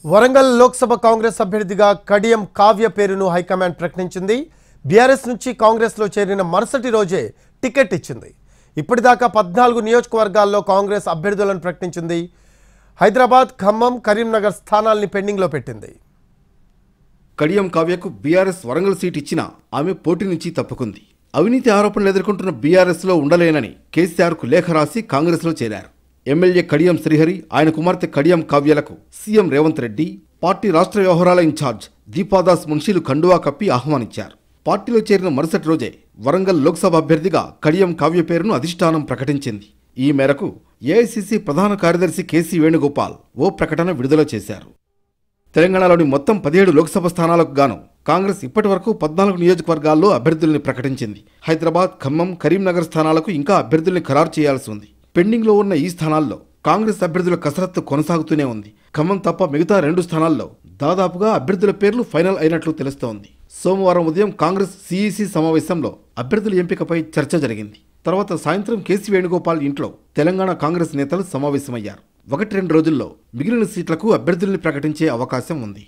వరంగల్ లోక్సభ కాంగ్రెస్ అభ్యర్థిగా కడియం కావ్య పేరును హైకమాండ్ ప్రకటించింది. బీఆర్ఎస్ నుంచి కాంగ్రెస్లో చేరిన మరుసటి రోజే టికెట్ ఇచ్చింది. ఇప్పటిదాకా 14 నియోజకవర్గాల్లో కాంగ్రెస్ అభ్యర్థులను ప్రకటించింది. హైదరాబాద్, ఖమ్మం, కరీంనగర్ స్థానాల్ని పెండింగ్లో పెట్టింది. కడియం కావ్యకు బీఆర్ఎస్ వరంగల్ సీట్ ఇచ్చినా ఆమె పోటీ నుంచి తప్పుకుంది. అవినీతి ఆరోపణలు ఎదుర్కొంటున్న బీఆర్ఎస్లో ఉండలేనని కేసీఆర్కు లేఖ రాసి కాంగ్రెస్లో చేరారు. ఎమ్మెల్యే కడియం శ్రీహరి, ఆయన కుమార్తె కడియం కావ్యలకు సీఎం రేవంత్ రెడ్డి, పార్టీ రాష్ట్ర వ్యవహారాల ఇన్ఛార్జ్ దీపాదాస్ మున్షీలు కండువా కప్పి ఆహ్వానించారు. పార్టీలో చేరిన మరుసటి రోజే వరంగల్ లోక్సభ అభ్యర్థిగా కడియం కావ్య పేరును అధిష్టానం ప్రకటించింది. ఈ మేరకు ఏఐసీసీ ప్రధాన కార్యదర్శి కేసీ వేణుగోపాల్ ఓ ప్రకటన విడుదల చేశారు. తెలంగాణలోని మొత్తం 17 లోక్సభ స్థానాలకు గాను కాంగ్రెస్ ఇప్పటి వరకు 14 నియోజకవర్గాల్లో అభ్యర్థుల్ని ప్రకటించింది. హైదరాబాద్, ఖమ్మం, కరీంనగర్ స్థానాలకు ఇంకా అభ్యర్థుల్ని ఖరారు చేయాల్సి ఉంది. పెండింగ్లో ఉన్న ఈ స్థానాల్లో కాంగ్రెస్ అభ్యర్థుల కసరత్తు కొనసాగుతూనే ఉంది. ఖమ్మం తప్ప మిగతా 2 స్థానాల్లో దాదాపుగా అభ్యర్థుల పేర్లు ఫైనల్ అయినట్లు తెలుస్తోంది. సోమవారం ఉదయం కాంగ్రెస్ సీఈసీ సమావేశంలో అభ్యర్థుల ఎంపికపై చర్చ జరిగింది. తర్వాత సాయంత్రం కేసీ వేణుగోపాల్ ఇంట్లో తెలంగాణ కాంగ్రెస్ నేతలు సమావేశమయ్యారు. 1-2 రోజుల్లో మిగిలిన సీట్లకు అభ్యర్థుల్ని ప్రకటించే అవకాశం ఉంది.